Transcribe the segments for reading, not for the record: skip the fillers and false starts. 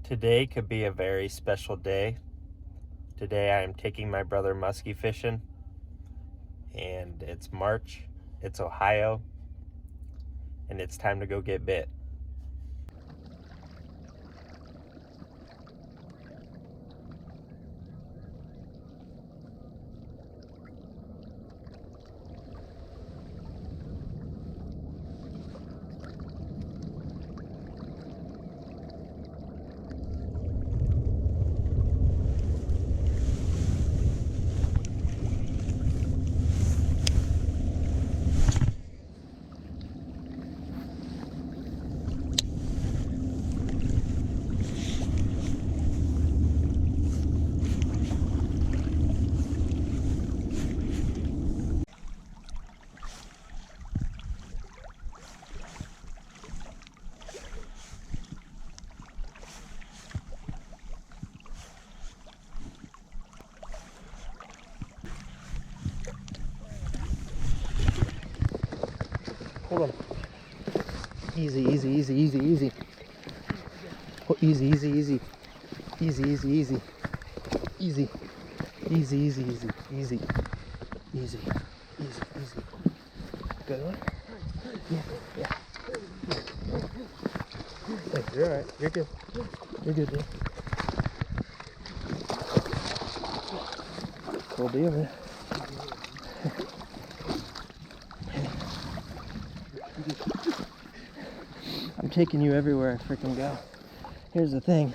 Today could be a very special day. Today I am taking my brother muskie fishing, and it's March, it's Ohio, and it's time to go get bit. Hold on. Easy, easy, easy, easy, easy. Oh, easy, easy, easy. Easy, easy, easy. Easy. Easy, easy, easy, easy. Easy, easy, easy. Good one? Yeah, yeah. Hey, you're alright. You're good. You're good, man. Cool deal, man. I'm taking you everywhere I freaking go. Here's the thing.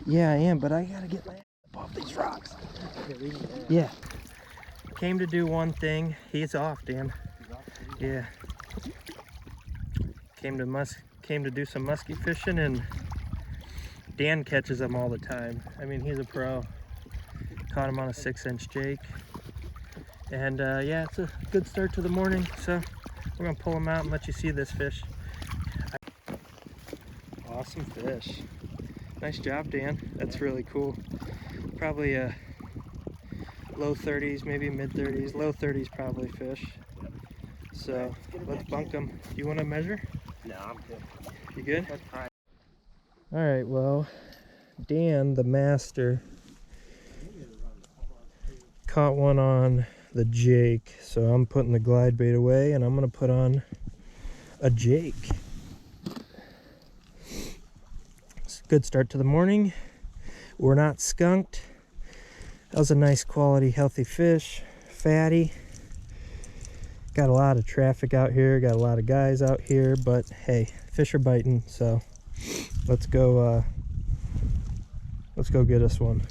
Yeah, I am, but I gotta get my ass up off these rocks. Yeah. Came to do one thing. He's off, Dan. Yeah. Came to do some muskie fishing, and Dan catches them all the time. I mean, he's a pro. Caught him on a 6-inch jake. And yeah, it's a good start to the morning. So we're gonna pull him out and let you see this fish. Awesome fish. Nice job, Dan. That's really cool. Probably low 30s, maybe mid 30s. Low 30s probably fish. So let's bunk them. Do you want to measure? No, I'm good. You good? That's fine. All right, well, Dan, the master, caught one on the jake. So I'm putting the glide bait away, and I'm gonna put on a jake. It's a good start to the morning. We're not skunked. That was a nice quality, healthy fish, fatty. Got a lot of traffic out here, got a lot of guys out here, but hey, fish are biting, so let's go get us one.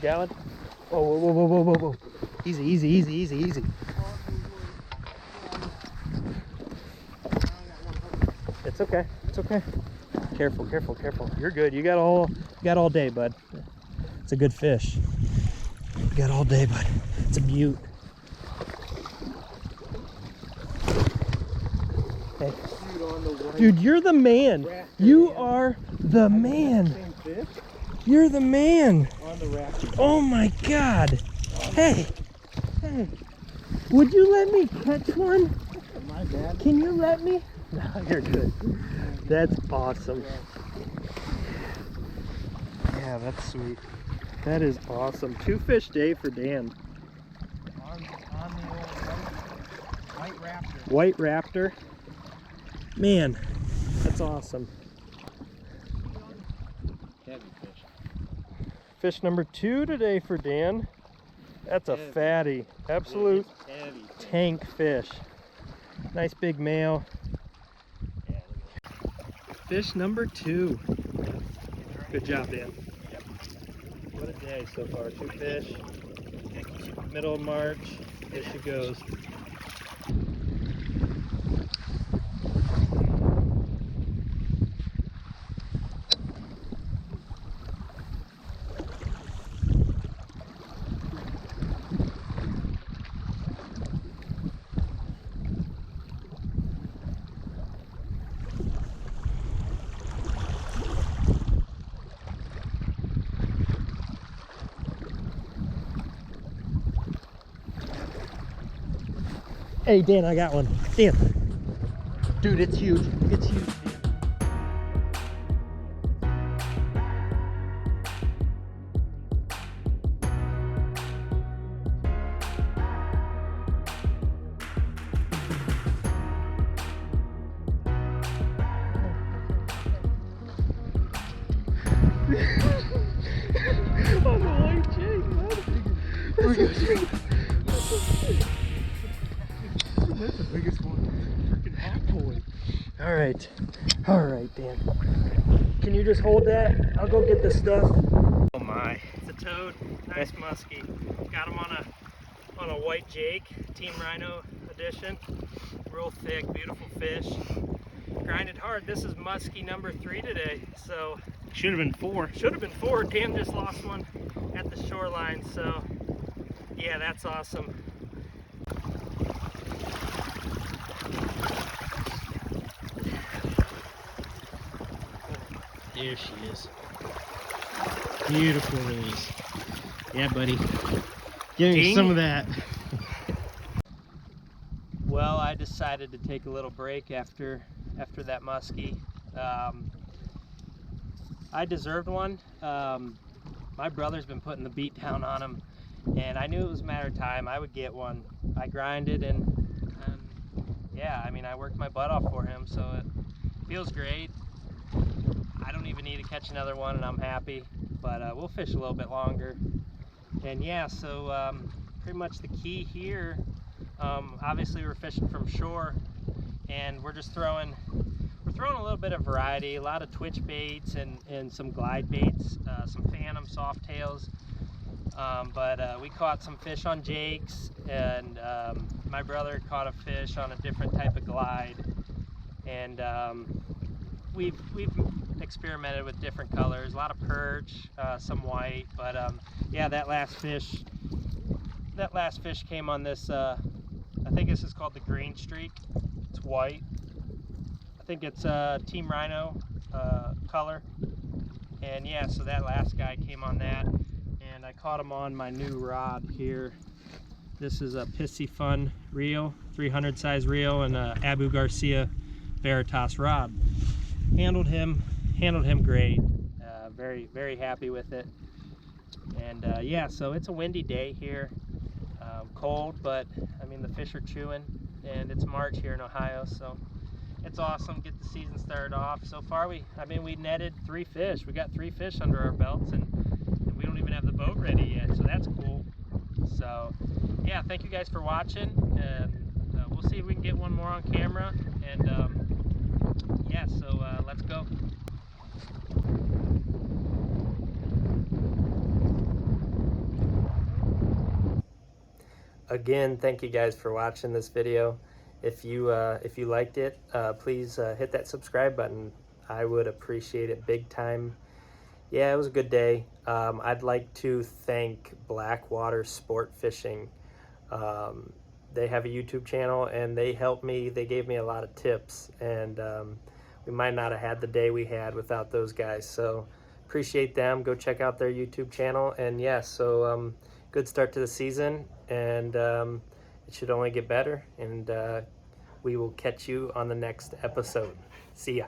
Got one? Whoa, whoa, whoa, whoa, whoa, whoa, whoa. Easy, easy, easy, easy, easy. It's okay. It's okay. Careful, careful, careful. You're good. You got all day, bud. It's a good fish. You got all day, bud. It's a beaut. Hey. Dude, you're the man. You are the man. You're the man. On the raft. Oh my God. Hey. Hey. Would you let me catch one? My bad. Can you let me? No, you're good. That's awesome. Yeah, that's sweet. That is awesome. 2-fish day for Dan. On the old white raptor. White raptor. Man, that's awesome. Heavy fish. Fish number 2 today for Dan. That's a Heavy. fatty. Absolute Heavy fish. tank fish. Nice big male. Yeah, Fish number 2. Good job, Dan. Yep. What a day so far. 2 fish. middle of March. There she goes. Hey Dan, I got one. Dan. Dude, it's huge. It's huge. On the white jig, That's the biggest one. Freaking hot boy. All right, Dan. Can you just hold that? I'll go get the stuff. Oh my, it's a toad. Nice muskie. Got him on a white jake, Team Rhino edition. Real thick, beautiful fish. Grinded hard. This is muskie number 3 today. So Should have been 4. should have been 4. Dan just lost one at the shoreline. So yeah, that's awesome. There she is. Beautiful release. Yeah, buddy. Give me some of that. Well, I decided to take a little break after that muskie. I deserved one. My brother's been putting the beat down on him, and I knew it was a matter of time. I would get one. I grinded, and yeah, I mean, I worked my butt off for him, so it feels great. I don't even need to catch another one, and I'm happy. But we'll fish a little bit longer. And yeah, so pretty much the key here. Obviously, we're fishing from shore, and we're throwing a little bit of variety, a lot of twitch baits and some glide baits, some phantom soft tails. But we caught some fish on jakes, and my brother caught a fish on a different type of glide. And we've experimented with different colors, a lot of perch, some white. But yeah, that last fish came on this. I think this is called the green streak. It's white. I think it's Team Rhino color. And yeah, so that last guy came on that, and I caught him on my new rod here. This is a Pissy Fun reel, 300 size reel, and a Abu Garcia Veritas rod. Handled him great. Very happy with it. And yeah, so it's a windy day here. Cold, but I mean the fish are chewing, and it's March here in Ohio, so it's awesome. Get the season started off. So far we netted 3 fish. We got 3 fish under our belts, and we don't even have the boat ready yet, so that's cool. So yeah, thank you guys for watching, and we'll see if we can get one more on camera. And yeah, so let's go. Again, thank you guys for watching this video. If you liked it, please hit that subscribe button. I would appreciate it big time. Yeah, it was a good day. I'd like to thank Blackwater Sport Fishing. They have a YouTube channel, and they helped me. They gave me a lot of tips, and we might not have had the day we had without those guys. So appreciate them. Go check out their YouTube channel. And yeah, so good start to the season, and it should only get better. And we will catch you on the next episode. See ya.